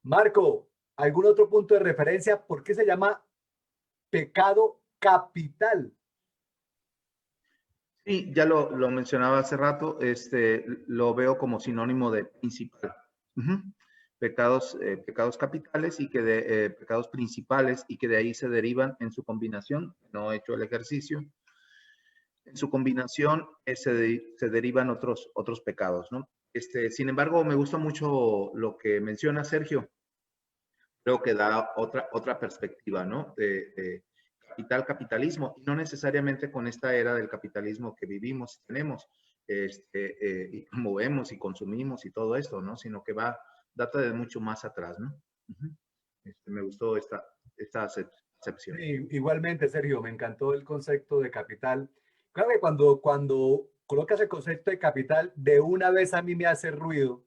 Marco, ¿algún otro punto de referencia? ¿Por qué se llama pecado capital? Sí, ya lo mencionaba hace rato, lo veo como sinónimo de principal. Ujú. Pecados capitales y pecados principales y que de ahí se derivan en su combinación, no he hecho el ejercicio, en su combinación se derivan otros pecados, ¿no? Sin embargo, me gusta mucho lo que menciona Sergio, creo que da otra perspectiva, ¿no? De capitalismo, y no necesariamente con esta era del capitalismo que vivimos y tenemos, y movemos y consumimos y todo esto, ¿no? Sino que data de mucho más atrás, ¿no? Uh -huh. Me gustó esta acepción. Sí, igualmente, Sergio, me encantó el concepto de capital. Claro que cuando colocas el concepto de capital, de una vez a mí me hace ruido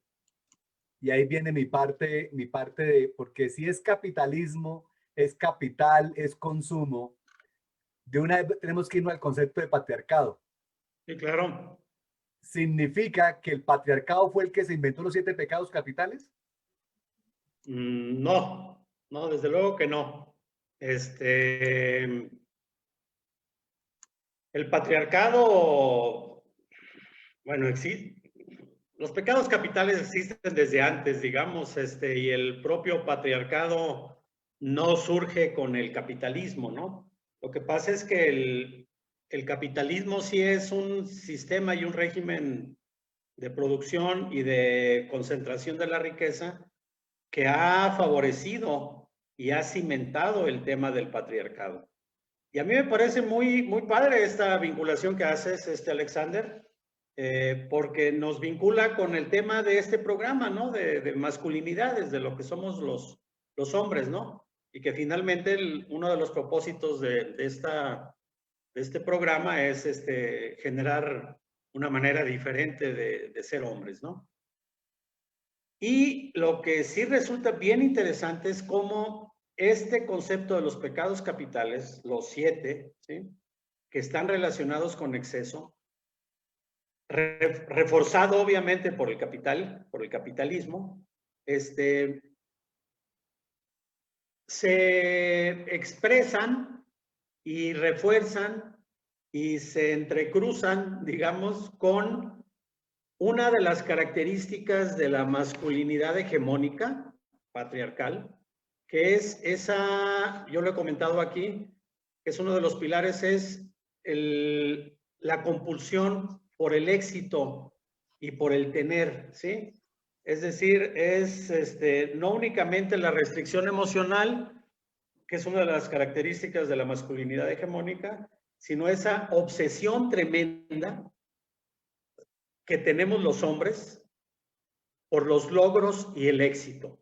y ahí viene mi parte de, porque si es capitalismo, es capital, es consumo, de una vez tenemos que irnos al concepto de patriarcado. Sí, claro. ¿Significa que el patriarcado fue el que se inventó los 7 pecados capitales? No, no, desde luego que no. El patriarcado, bueno, existe. Los pecados capitales existen desde antes, digamos, y el propio patriarcado no surge con el capitalismo, ¿no? Lo que pasa es que el capitalismo sí es un sistema y un régimen de producción y de concentración de la riqueza que ha favorecido y ha cimentado el tema del patriarcado. Y a mí me parece muy, muy padre esta vinculación que haces, Alexander, porque nos vincula con el tema de este programa, ¿no? De masculinidades, de lo que somos los hombres, ¿no? Y que finalmente uno de los propósitos de este programa es generar una manera diferente de ser hombres, ¿no? Y lo que sí resulta bien interesante es cómo este concepto de los pecados capitales, los 7, ¿sí?, que están relacionados con exceso, reforzado obviamente por el capital, por el capitalismo, se expresan y refuerzan y se entrecruzan, digamos, con una de las características de la masculinidad hegemónica, patriarcal, que es esa, yo lo he comentado aquí, que es uno de los pilares, es la compulsión por el éxito y por el tener, ¿sí? Es decir, es no únicamente la restricción emocional, que es una de las características de la masculinidad hegemónica, sino esa obsesión tremenda que tenemos los hombres por los logros y el éxito.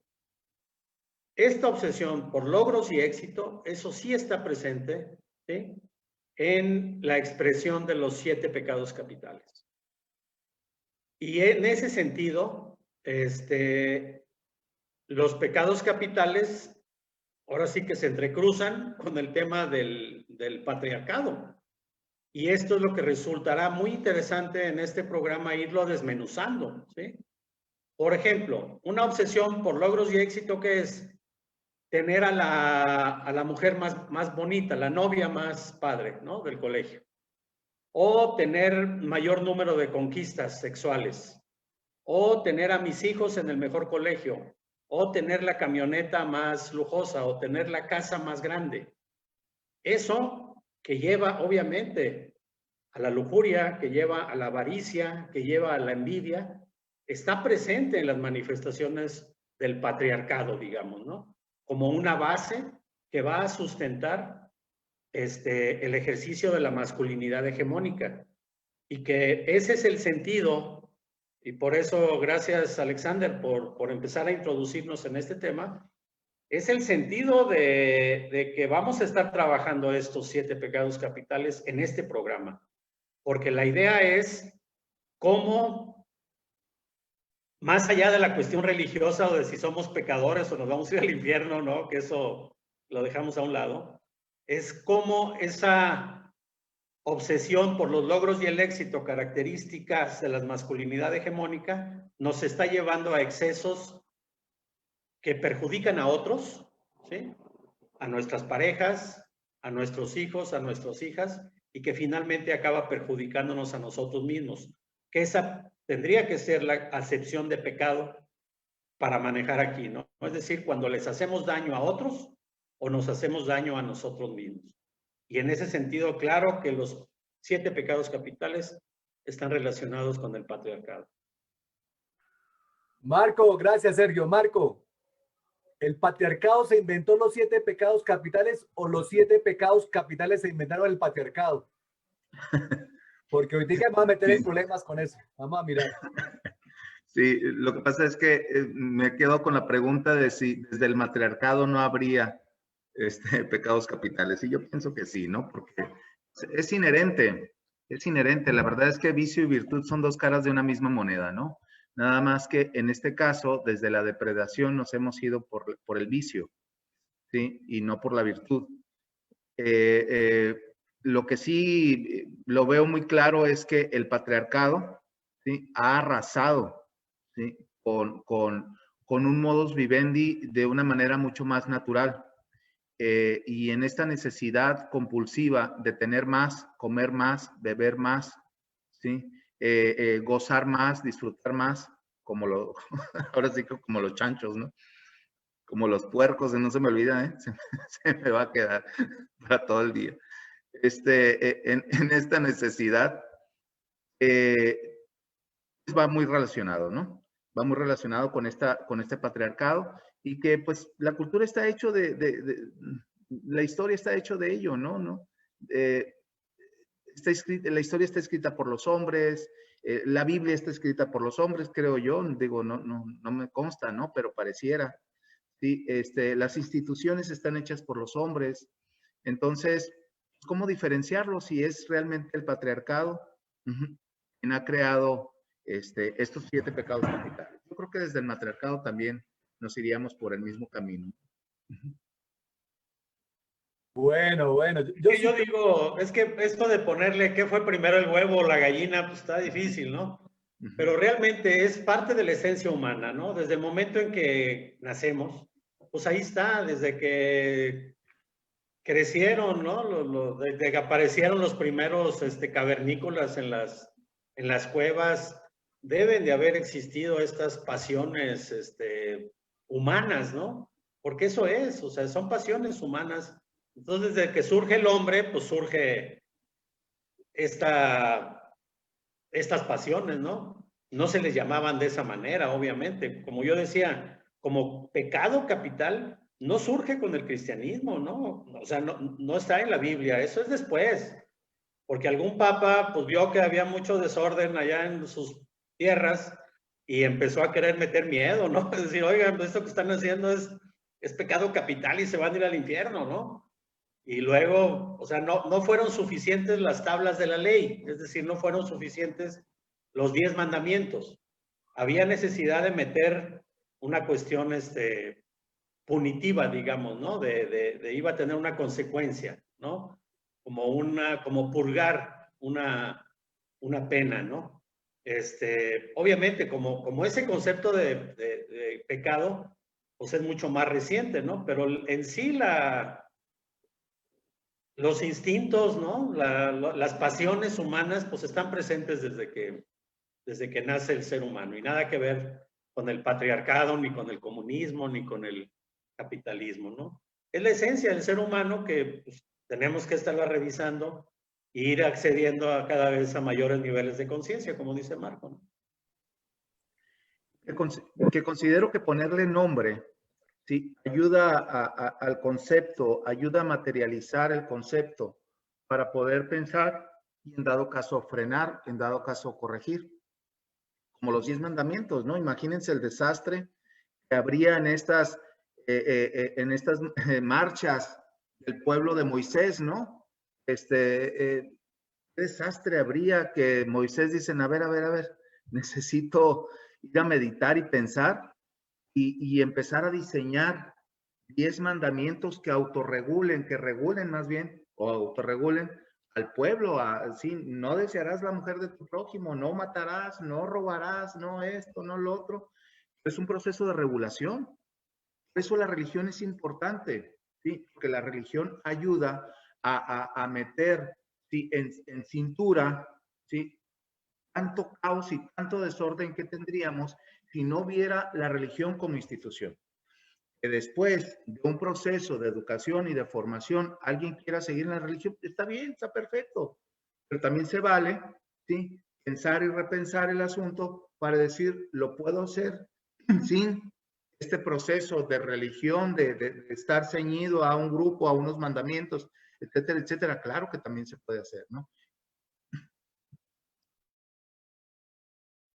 Esta obsesión por logros y éxito, eso sí está presente, ¿sí?, en la expresión de los 7 pecados capitales. Y en ese sentido, los pecados capitales ahora sí que se entrecruzan con el tema del patriarcado. Y esto es lo que resultará muy interesante en este programa, irlo desmenuzando, ¿sí? Por ejemplo, una obsesión por logros y éxito, que es tener a la mujer más bonita, la novia más padre, ¿no?, del colegio. O tener mayor número de conquistas sexuales. O tener a mis hijos en el mejor colegio. O tener la camioneta más lujosa. O tener la casa más grande. Eso que lleva, obviamente, a la lujuria, que lleva a la avaricia, que lleva a la envidia, está presente en las manifestaciones del patriarcado, digamos, ¿no? Como una base que va a sustentar el ejercicio de la masculinidad hegemónica. Y que ese es el sentido, y por eso, gracias, Alexander, por empezar a introducirnos en este tema, es el sentido de que vamos a estar trabajando estos 7 pecados capitales en este programa. Porque la idea es cómo, más allá de la cuestión religiosa o de si somos pecadores o nos vamos a ir al infierno, ¿no?, que eso lo dejamos a un lado, es cómo esa obsesión por los logros y el éxito, características de la masculinidad hegemónica, nos está llevando a excesos que perjudican a otros, ¿sí? A nuestras parejas, a nuestros hijos, a nuestras hijas, y que finalmente acaba perjudicándonos a nosotros mismos. Que esa tendría que ser la acepción de pecado para manejar aquí, ¿no? Es decir, cuando les hacemos daño a otros o nos hacemos daño a nosotros mismos. Y en ese sentido, claro que los 7 pecados capitales están relacionados con el patriarcado. Marco, gracias, Sergio. Marco, ¿el patriarcado se inventó los 7 pecados capitales o los 7 pecados capitales se inventaron el patriarcado? Porque hoy día vamos a meter en problemas con eso. Vamos a mirar. Sí, lo que pasa es que me quedo con la pregunta de si desde el matriarcado no habría pecados capitales. Y yo pienso que sí, ¿no? Porque es inherente, es inherente. La verdad es que vicio y virtud son 2 caras de una misma moneda, ¿no? Nada más que en este caso, desde la depredación nos hemos ido por el vicio, ¿sí? Y no por la virtud. Lo que sí lo veo muy claro es que el patriarcado, ¿sí? Ha arrasado, ¿sí? con un modus vivendi de una manera mucho más natural. Y en esta necesidad compulsiva de tener más, comer más, beber más, ¿sí? Gozar más, disfrutar más, ahora sí que como los chanchos, ¿no? Como los puercos, no se me olvida, ¿eh? Se me va a quedar para todo el día. En esta necesidad va muy relacionado, ¿no? Va muy relacionado con este patriarcado y que pues la cultura está hecho la historia está hecho de ello, ¿no? La historia está escrita por los hombres, la Biblia está escrita por los hombres, creo yo, digo, no me consta, ¿no? Pero pareciera, ¿sí? Las instituciones están hechas por los hombres, entonces, ¿cómo diferenciarlo si es realmente el patriarcado quien ha creado estos 7 pecados capitales? Yo creo que desde el matriarcado también nos iríamos por el mismo camino. Bueno. Yo digo, es que esto de ponerle qué fue primero el huevo o la gallina, pues está difícil, ¿no? Pero realmente es parte de la esencia humana, ¿no? Desde el momento en que nacemos, pues ahí está, desde que crecieron, ¿no? Desde que aparecieron los primeros cavernícolas en las cuevas, deben de haber existido estas pasiones humanas, ¿no? Porque eso es, o sea, son pasiones humanas. Entonces, desde que surge el hombre, pues surge estas pasiones, ¿no? No se les llamaban de esa manera, obviamente. Como yo decía, como pecado capital, no surge con el cristianismo, ¿no? O sea, no está en la Biblia, eso es después. Porque algún papa, pues vio que había mucho desorden allá en sus tierras y empezó a querer meter miedo, ¿no? Es decir, oigan, pues esto que están haciendo es pecado capital y se van a ir al infierno, ¿no? Y luego, o sea, no fueron suficientes las tablas de la ley, es decir, no fueron suficientes los 10 mandamientos. Había necesidad de meter una cuestión punitiva, digamos, ¿no? Iba a tener una consecuencia, ¿no? Como purgar una pena, ¿no? Obviamente, como ese concepto de pecado, pues es mucho más reciente, ¿no? Pero en sí los instintos, ¿no? Las pasiones humanas, pues están presentes desde que nace el ser humano y nada que ver con el patriarcado, ni con el comunismo, ni con el capitalismo, ¿no? Es la esencia del ser humano que pues, tenemos que estarla revisando e ir accediendo a cada vez a mayores niveles de conciencia, como dice Marco, ¿no? Que considero que ponerle nombre, ¿sí? Ayuda al concepto, ayuda a materializar el concepto para poder pensar y en dado caso frenar, en dado caso corregir. Como los 10 mandamientos, ¿no? Imagínense el desastre que habría en estas marchas del pueblo de Moisés, ¿no? ¿Qué desastre habría que Moisés dicen, a ver, necesito ir a meditar y pensar y empezar a diseñar 10 mandamientos que autorregulen, que regulen más bien, o autorregulen al pueblo, así, no desearás la mujer de tu prójimo, no matarás, no robarás, no esto, no lo otro. Es un proceso de regulación. Por eso la religión es importante, ¿sí? Porque la religión ayuda a meter, ¿sí? en cintura, ¿sí? Tanto caos y tanto desorden que tendríamos si no hubiera la religión como institución. Que después de un proceso de educación y de formación alguien quiera seguir en la religión, está bien, está perfecto, pero también se vale, ¿sí? Pensar y repensar el asunto para decir, lo puedo hacer sin este proceso de religión, de estar ceñido a un grupo, a unos mandamientos, etcétera, etcétera. Claro que también se puede hacer, ¿no?